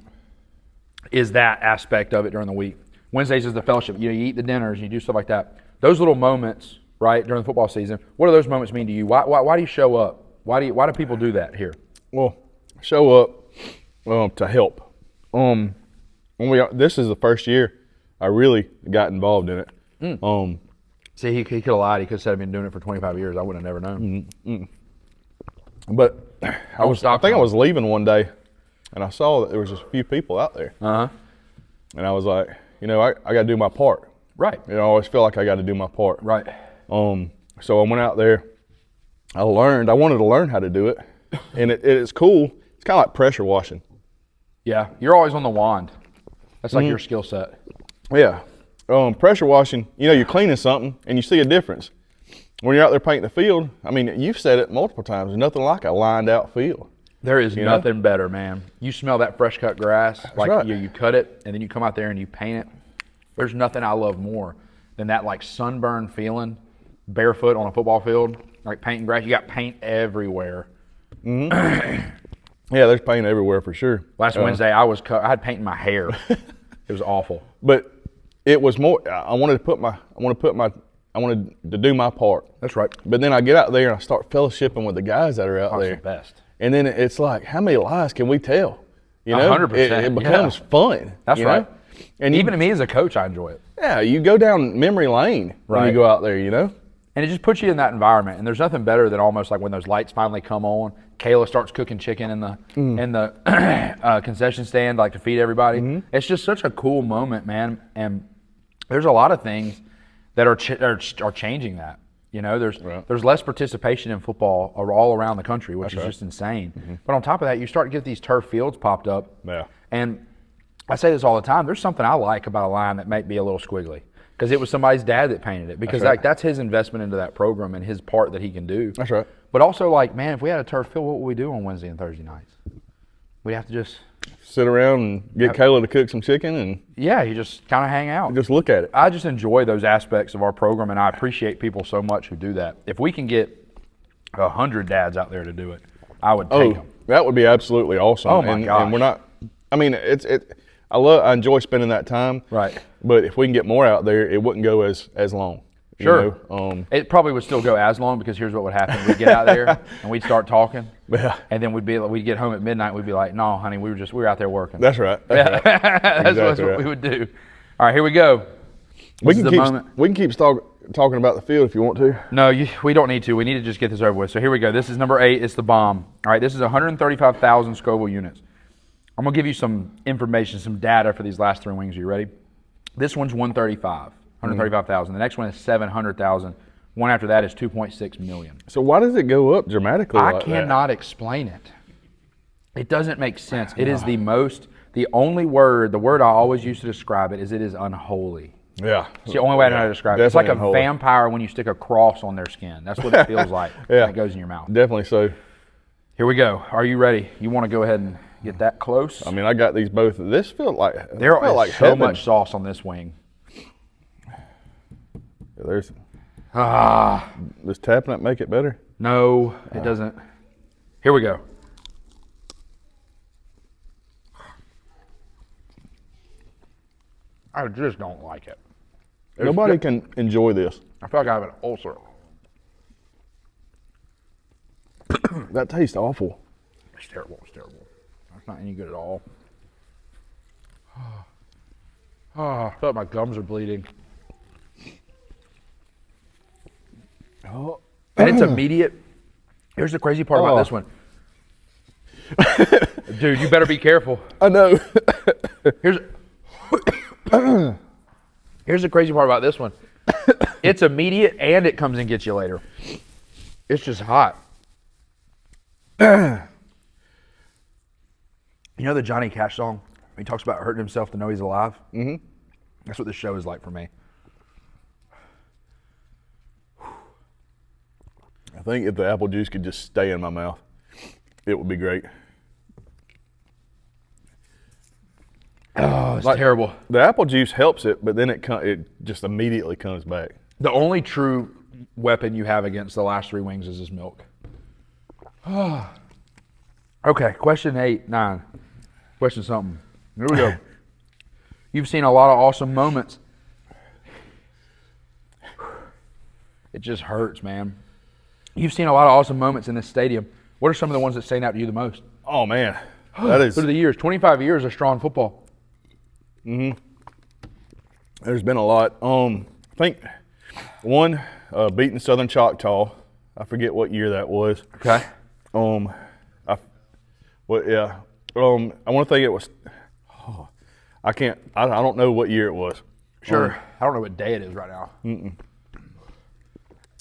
is that aspect of it during the week. Wednesdays is the fellowship. You eat the dinners and you do stuff like that. Those little moments, right, during the football season, what do those moments mean to you? Why do you show up? Why do people do that here? Well, show up to help. This is the first year I really got involved in it. See, he could have lied. He could have said I've been doing it for 25 years. I would have never known. But I think I was leaving one day, and I saw that there was just a few people out there. And I was like, I got to do my part. Right. I always feel like I got to do my part. Right. So I went out there. I wanted to learn how to do it, and it's cool. It's kind of like pressure washing. Yeah, you're always on the wand. That's like your skill set. Yeah. Pressure washing, you're cleaning something and you see a difference. When you're out there painting the field, I mean, you've said it multiple times, there's nothing like a lined out field. There is nothing better, man. You smell that fresh cut grass, like right. you cut it and then you come out there and you paint it. There's nothing I love more than that like sunburn feeling, barefoot on a football field, like painting grass. You got paint everywhere. Yeah, there's paint everywhere for sure. Last Wednesday, I had paint in my hair. It was awful. But it was more. I wanted to do my part. That's right. But then I get out there and I start fellowshipping with the guys that are out there. That's the best. And then it's like, how many lies can we tell? 100%. It becomes fun. That's right. And even to me as a coach, I enjoy it. Yeah, you go down memory lane when you go out there, And it just puts you in that environment. And there's nothing better than almost like when those lights finally come on. Kayla starts cooking chicken in the concession stand, like to feed everybody. It's just such a cool moment, man. And there's a lot of things that are changing that. There's less participation in football all around the country, which is just insane. But on top of that, you start to get these turf fields popped up. Yeah. And I say this all the time. There's something I like about a line that might be a little squiggly. Because it was somebody's dad that painted it. Because that's his investment into that program and his part that he can do. That's right. But also, like, man, if we had a turf field, what would we do on Wednesday and Thursday nights? We'd have to just sit around and get Kayla to cook some chicken and you just kind of hang out. Just look at it. I just enjoy those aspects of our program, and I appreciate people so much who do that. If we can get 100 dads out there to do it, I would take them. That would be absolutely awesome. Oh my gosh. And we're not. I mean, I enjoy spending that time. Right. But if we can get more out there, it wouldn't go as long. Sure. It probably would still go as long because here's what would happen: we'd get out there and we'd start talking, and then we'd get home at midnight. And we'd be like, "No, honey, we were out there working." That's right. That's what we would do. All right, here we go. We can keep talking about the field if you want to. No, we don't need to. We need to just get this over with. So here we go. This is number 8. It's the bomb. All right, this is 135,000 Scoville units. I'm gonna give you some information, some data for these last 3 wings. Are you ready? This one's 135,000. The next one is 700,000. One after that is 2.6 million. So why does it go up dramatically like that? I cannot explain it. It doesn't make sense. It is the word I always use to describe it is unholy. Yeah. It's the only way I know how to describe it. It's like a vampire when you stick a cross on their skin. That's what it feels like when it goes in your mouth. Definitely so. Here we go. Are you ready? You want to go ahead and get that close? I mean, I got these both. This felt like There is like so heaven. much sauce on this wing. There's Ah, does tapping it make it better? no, it doesn't. Here we go. I just don't like it. Nobody can enjoy this. I feel like I have an ulcer. That tastes awful. It's terrible. It's terrible. It's not any good at all. Oh, I feel like my gums are bleeding. Oh. And it's immediate. Here's the crazy part about this one. Dude, you better be careful. I know. Here's the crazy part about this one. It's immediate and it comes and gets you later. It's just hot. You know the Johnny Cash song? He talks about hurting himself to know he's alive? Mm-hmm. That's what this show is like for me. I think if the apple juice could just stay in my mouth, it would be great. Oh, it's terrible. The apple juice helps it, but then it just immediately comes back. The only true weapon you have against the last 3 wings is this milk. Okay, question 8, 9. Question something. Here we go. You've seen a lot of awesome moments. It just hurts, man. You've seen a lot of awesome moments in this stadium. What are some of the ones that stand out to you the most? Oh man, that is. Through the years, 25 years of Straughn football. Mm-hmm. There's been a lot. I think one beating Southern Choctaw. I forget what year that was. Okay. I want to think it was. I don't know what year it was. Sure. I don't know what day it is right now.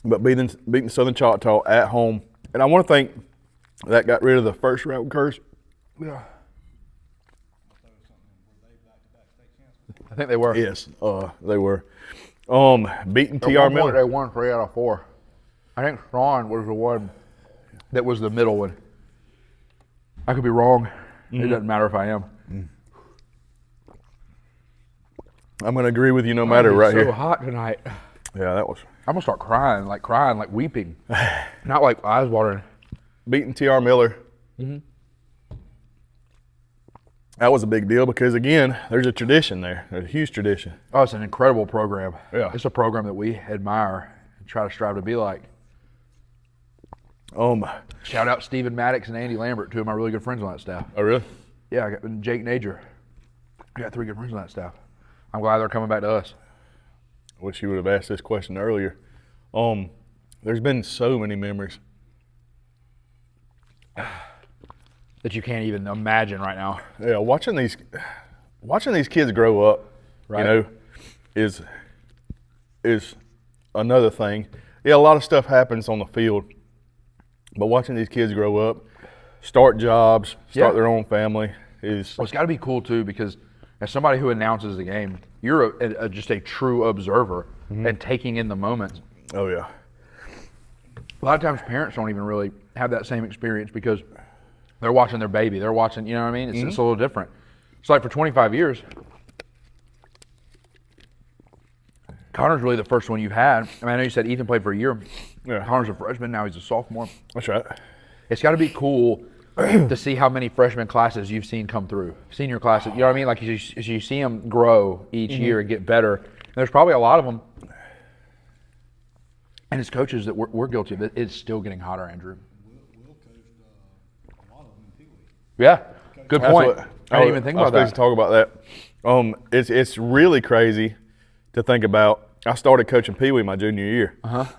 But beating Southern Choctaw at home, and I want to think that got rid of the first round curse. Yeah. I think they were. Yes, they were. Beating At TR one point, Miller. they won 3 out of 4. I think Straughn was the one that was the middle one. I could be wrong. It doesn't matter if I am. I'm going to agree with you no matter right so here. hot tonight. Yeah, that was. I'm going to start crying, like weeping. Not like eyes watering. Beating TR Miller. That was a big deal because, again, there's a tradition there. There's a huge tradition. Oh, it's an incredible program. Yeah. It's a program that we admire and try to strive to be like. Shout out Stephen Maddox and Andy Lambert, 2 of my really good friends on that staff. Oh, really? Yeah, I got Jake Nager. I got 3 good friends on that staff. I'm glad they're coming back to us. I wish you would have asked this question earlier. There's been so many memories. That you can't even imagine right now. Yeah, watching these kids grow up, Right. is another thing. Yeah, a lot of stuff happens on the field, but watching these kids grow up, start jobs, start their own family is. Well, it's got to be cool too, because as somebody who announces the game, you're just a true observer and taking in the moments. Oh yeah. A lot of times parents don't even really have that same experience because they're watching their baby. They're watching, you know what I mean? It's a little different. It's like for 25 years, Connor's really the first one you've had. I mean, I know you said Ethan played for a year. Yeah. Connor's a freshman, now he's a sophomore. That's right. It's got to be cool to see how many freshman classes you've seen come through. Senior classes, you know what I mean? Like as you see them grow each year and get better. And there's probably a lot of them. And as coaches that we're guilty of it, it's still getting hotter, Andrew. Will coached a lot of them in peewee. Yeah, good point. That's what- I didn't even think about I was supposed that. to talk about that. It's really crazy to think about. I started coaching peewee my junior year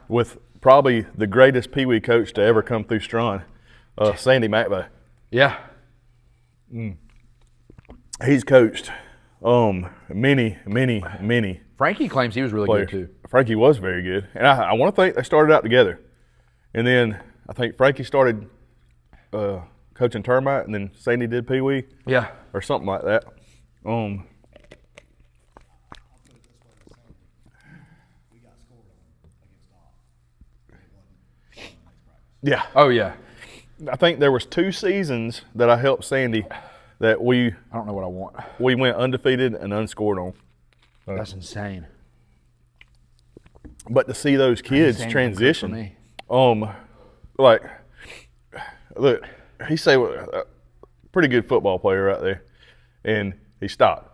with probably the greatest peewee coach to ever come through Straughn, Sandy McVay. Yeah. He's coached many Frankie claims he was really players. good too. Frankie was very good, and I want to think they started out together, and then I think Frankie started coaching termite, and then Sandy did peewee. Yeah. Or something like that. I'll put it this way with Sandy. We got scored on against Doc. It wasn't the next practice. Yeah. Oh yeah. I think there was 2 seasons that I helped Sandy that we I don't know what I want. went undefeated and unscored on. That's insane. But to see those kids Insane and good for transition, me. like, look, he's a pretty good football player right there, and he stopped.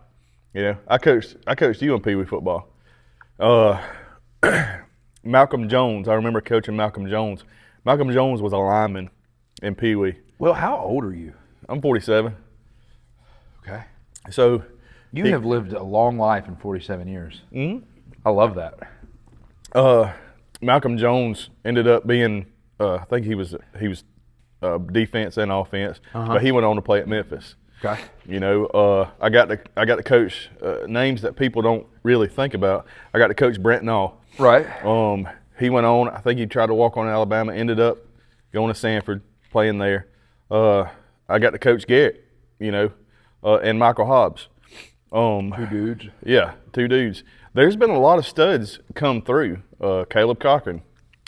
You know, I coached you in Pee Wee football. Malcolm Jones, I remember coaching Malcolm Jones. Malcolm Jones was a lineman in Pee Wee. Well, how old are you? I'm 47. Okay. So You have lived a long life in 47 years. Mhm. I love that. Malcolm Jones ended up being, I think he was defense and offense, but he went on to play at Memphis. Okay. You know, I got to coach names that people don't really think about. I got to coach Brent Nall. Right. He went on. I think he tried to walk on in Alabama. Ended up going to Sanford, playing there. I got to coach Garrett. You know, and Michael Hobbs. 2 dudes. Yeah, 2 dudes. There's been a lot of studs come through. Caleb Cochran.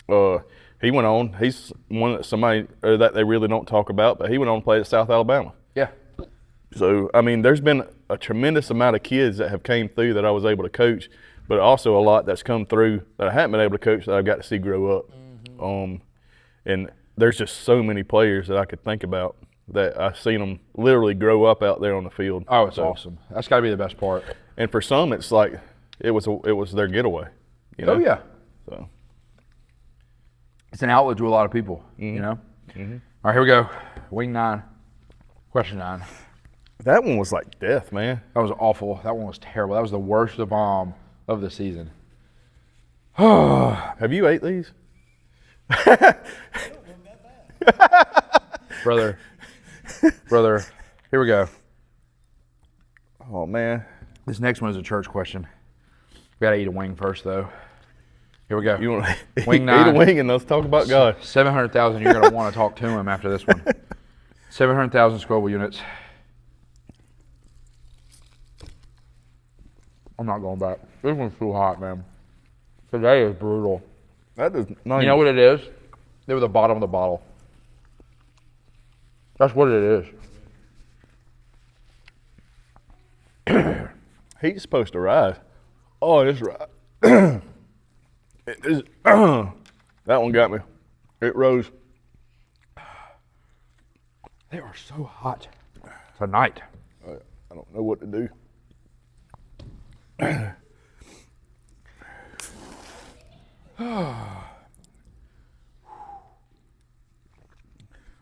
He went on. He's one that they really don't talk about, but he went on to play at South Alabama. Yeah. So, I mean, there's been a tremendous amount of kids that have came through that I was able to coach, but also a lot that's come through that I haven't been able to coach that I've got to see grow up. And there's just so many players that I could think about that I've seen them literally grow up out there on the field. Oh, it's awesome. That's got to be the best part. And for some, it's like it was their getaway. You know? Oh, yeah. So It's an outlet to a lot of people, you know? All right, here we go. Wing 9. Question 9. that one was like death, man. That was awful. That one was terrible. That was the worst bomb of the season. Have you ate these? Brother, here we go. Oh man. This next one is a church question. We got to eat a wing first, though. Here we go. You want to Wing eat 9. a wing and let's talk about God. 700,000. You're going to want to talk to him after this one. 700,000 Scoville units. I'm not going back. This one's too hot, man. Today is brutal. That does not. You know what it is? They were the bottom of the bottle. That's what it is. Heat's supposed to rise. Oh, it's right. That one got me. It rose. They are so hot tonight. I don't know what to do. All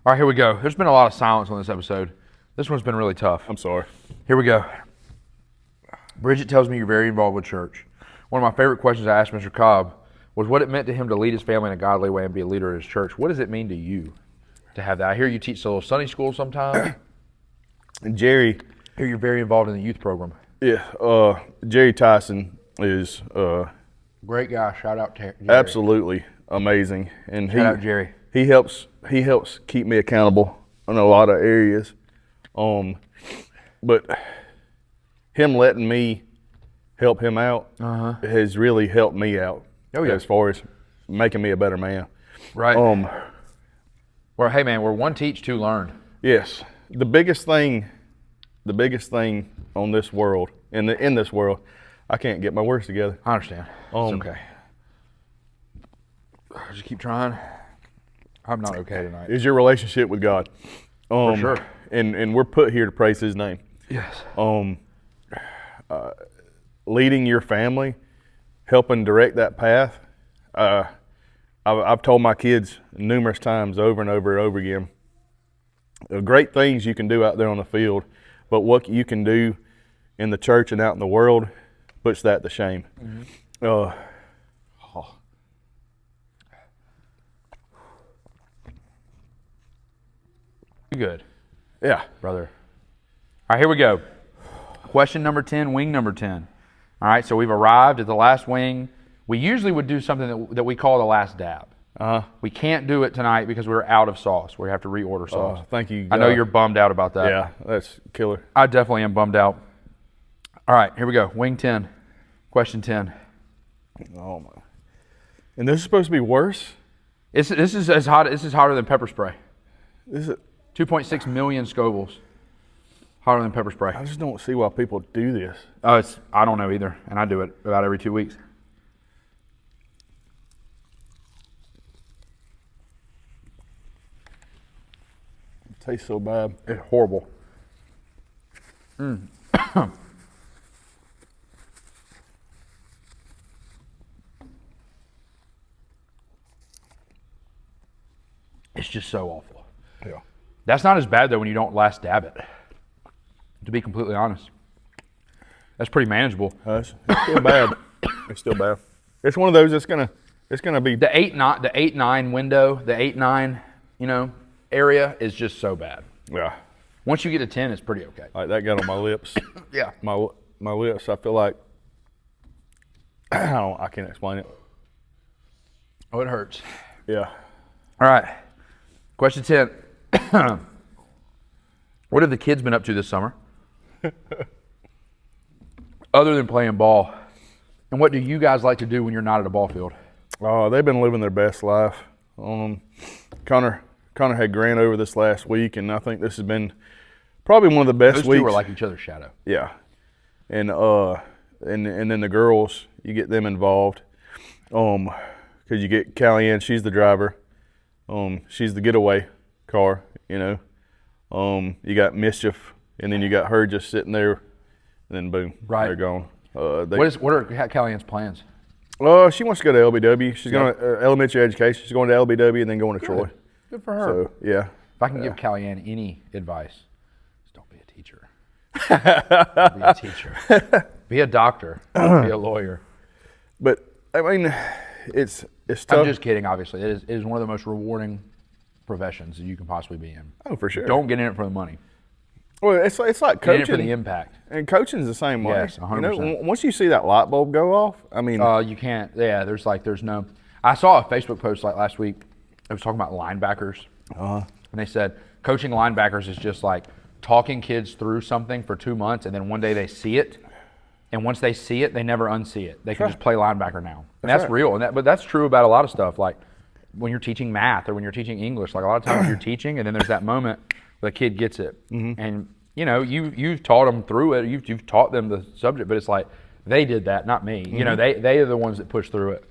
right, here we go. There's been a lot of silence on this episode. This one's been really tough. I'm sorry. Here we go. Bridget tells me you're very involved with church. One of my favorite questions I asked Mr. Cobb was what it meant to him to lead his family in a godly way and be a leader at his church. What does it mean to you to have that? I hear you teach a little Sunday school sometimes. And Jerry. I hear you're very involved in the youth program. Yeah. Jerry Tyson is Great guy. Shout out to Jerry. absolutely amazing, and Shout out Jerry. he helps keep me accountable in a lot of areas. But him letting me help him out has really helped me out. Oh, yeah. As far as making me a better man. Right. Well, hey man, we're one teach, two learn. Yes. The biggest thing on this world, in this world, I can't get my words together. I understand. It's okay. Just keep trying. I'm not okay tonight. Is your relationship with God. For sure. And we're put here to praise His name. Yes. Leading your family, helping direct that path. I've told my kids numerous times over and over and over again, the great things you can do out there on the field, but what you can do in the church and out in the world puts that to shame. Mm-hmm. Good. Yeah. Brother. All right, here we go. Question number 10, wing number 10. All right, so we've arrived at the last wing. We usually would do something that we call the last dab. We can't do it tonight because we're out of sauce. We have to reorder sauce. Thank you, I know God. you're bummed out about that. Yeah, that's killer. I definitely am bummed out. All right, here we go. Wing 10. Question 10. Oh my! And this is supposed to be worse. This is hotter than pepper spray. This is, 2.6 million Scovilles. Hotter than pepper spray. I just don't see why people do this. Oh, I don't know either, and I do it about every 2 weeks. It tastes so bad. It's horrible. It's just so awful. Yeah. That's not as bad though when you don't last dab it. To be completely honest, that's pretty manageable. It's still bad. It's still bad. It's one of those that's gonna be The 8-9 window, the 8-9, area is just so bad. yeah. Once you get to 10, it's pretty okay. Like that got on my lips. Yeah. My lips. I feel like I can't explain it. Oh, it hurts. Yeah. All right. Question 10. What have the kids been up to this summer? Other than playing ball. And what do you guys like to do when you're not at a ball field? Oh, they've been living their best life. Connor had Grant over this last week, and I think this has been probably one of the best Those weeks. two were like each other's shadow. Yeah, and then the girls, you get them involved, because you get Callie-Ann, she's the driver, she's the getaway car, you got Mischief, and then you got her just sitting there, and then boom, Right. they're gone. What are Callie-Ann's plans? She wants to go to LBW. She's going to elementary education. She's going to LBW and then going to Troy. Good for her. So yeah. If I can give Callie-Ann any advice, just don't be a teacher. Be a teacher. Be a doctor. Don't be a lawyer. But I mean, it's tough. I'm just kidding. Obviously, it is one of the most rewarding professions that you can possibly be in. Oh, for sure. Don't get in it for the money. Well, it's like Get in coaching. it for the impact. And coaching's the same way. Yes, 100%. Once you see that light bulb go off, I mean, You can't. Yeah, there's no. I saw a Facebook post like last week. It was talking about linebackers, and they said coaching linebackers is just like talking kids through something for 2 months, and then one day they see it, and once they see it, they never unsee it. They can just play linebacker now, and that's right. real. But that's true about a lot of stuff. Like when you're teaching math or when you're teaching English, like a lot of times you're teaching, and then there's that moment where the kid gets it, and you've taught them through it. You've taught them the subject, but it's like they did that, not me. They are the ones that push through it.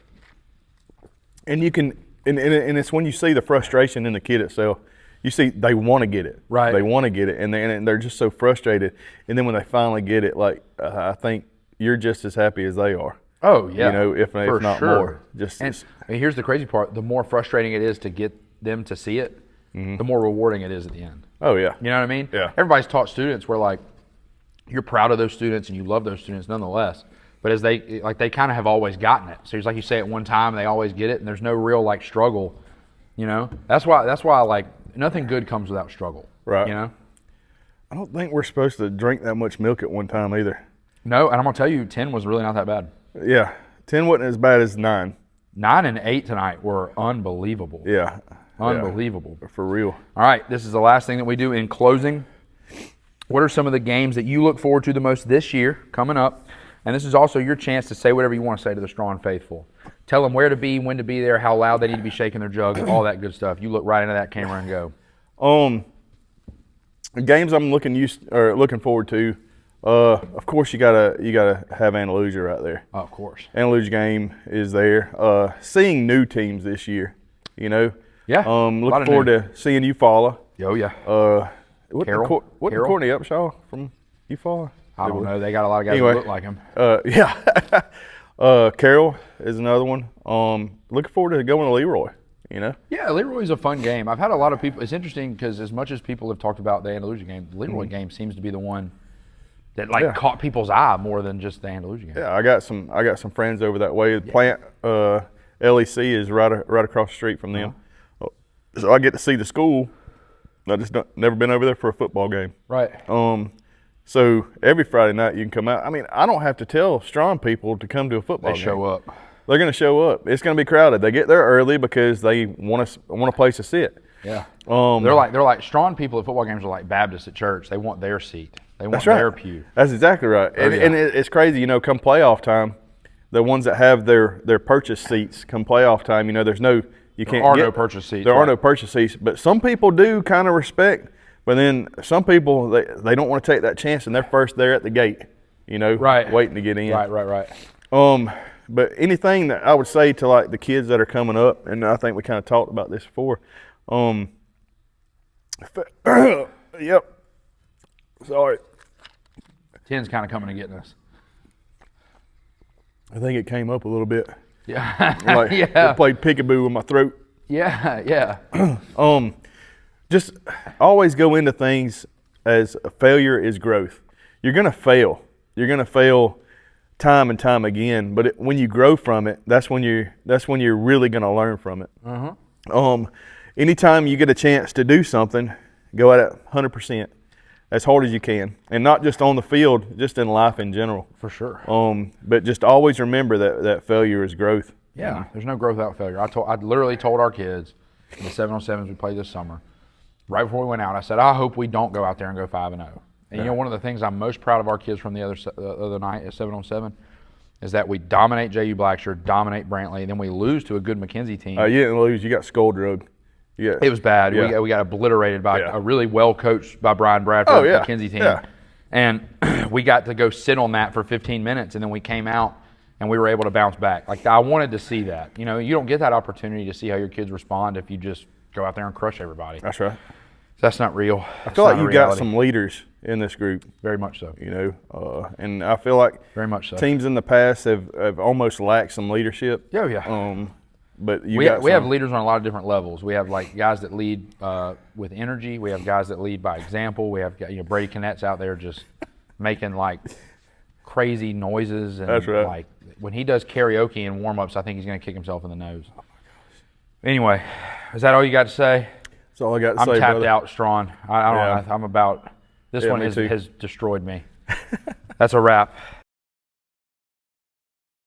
and you can, and it's when you see the frustration in the kid itself. You see, they want to get it. Right. They want to get it, and they're just so frustrated. And then when they finally get it, like I think you're just as happy as they are. Oh yeah, if for not sure. more. And here's the crazy part: the more frustrating it is to get them to see it, the more rewarding it is at the end. Oh yeah. You know what I mean? Yeah. Everybody's taught students where like you're proud of those students and you love those students nonetheless. But as they kind of have always gotten it. So it's like you say it one time, they always get it, and there's no real like struggle. That's why like nothing good comes without struggle. Right. I don't think we're supposed to drink that much milk at one time either. No, and I'm gonna tell you, 10 was really not that bad. Yeah, 10 wasn't as bad as 9. 9 and 8 tonight were unbelievable. Yeah. Unbelievable. Yeah, for real. All right, this is the last thing that we do in closing. What are some of the games that you look forward to the most this year coming up? And this is also your chance to say whatever you want to say to the Straughn faithful. Tell them where to be, when to be there, how loud they need to be shaking their jugs, all that good stuff. You look right into that camera and go. Games I'm looking forward to. Of course, you gotta have Andalusia right there. Oh, of course. Andalusia game is there. Seeing new teams this year, Yeah. Looking forward to seeing Eufaula. Oh, yeah. Carol? What Carol? Courtney Upshaw from Eufaula? I don't know. They got a lot of guys Anyway. that look like him. Yeah. Carol is another one. Looking forward to going to Leroy. Yeah, Leroy's a fun game. I've had a lot of people. It's interesting because as much as people have talked about the Andalusia game, the Leroy game seems to be the one that caught people's eye more than just the Andalusia game. Yeah, I got some friends over that way. The plant LEC is right across the street from them, so I get to see the school. I just never been over there for a football game. Right. So every Friday night you can come out. I mean, I don't have to tell Straughn people to come to a football game. They show up. They're going to show up. It's going to be crowded. They get there early because they want a place to sit. Yeah. They're like Straughn people at football games are like Baptists at church. They want their seat. They want their pew. That's exactly right. And it's crazy, come playoff time, the ones that have their purchase seats come playoff time, there's no You There can't are get, no purchase seats, There are right. no purchase seats, but some people do kind of respect. But then some people they don't want to take that chance, and they're first there at the gate, you know, Right. waiting to get in. Right. But anything that I would say to like the kids that are coming up, and I think we kind of talked about this before. Yep. Sorry. 10's kind of coming and getting us. I think it came up a little bit. Yeah. Like Yeah. it played peekaboo with my throat. Yeah. Just always go into things as a failure is growth. You're gonna fail. You're gonna fail time and time again. But when you grow from it, that's when you're really gonna learn from it. Anytime you get a chance to do something, go at it 100%, as hard as you can, and not just on the field, just in life in general. For sure. But just always remember that failure is growth. Yeah, there's no growth without failure. I literally told our kids in the 7-on-7s we played this summer, right before we went out, I said, I hope we don't go out there and go 5-0. And you know, one of the things I'm most proud of our kids from the other night at 7-on-7 is that we dominate JU Blackshear, dominate Brantley, and then we lose to a good McKenzie team. You didn't lose. You got skull drug. Yeah. It was bad. Yeah. We got obliterated by Yeah. a really well coached by Brian Bradford McKenzie team. Yeah. And we got to go sit on that for 15 minutes, and then we came out and we were able to bounce back. Like, I wanted to see that. You know, you don't get that opportunity to see how your kids respond if you just go out there and crush everybody. That's right. That's not real. I feel like you got some leaders in this group. Very much so. You know, and I feel like Very much so. teams in the past have almost lacked some leadership. Oh, yeah. But We have leaders on a lot of different levels. We have like guys that lead with energy. We have guys that lead by example. We have Brady Kinnett's out there just making like crazy noises, and That's right. like when he does karaoke and warm-ups, I think he's going to kick himself in the nose. Oh my gosh. Anyway, is that all you got to say? That's all I got to I'm say, tapped brother. out, Straughn. I don't Yeah. know. I'm about this Yeah, one me too. has destroyed me. That's a wrap.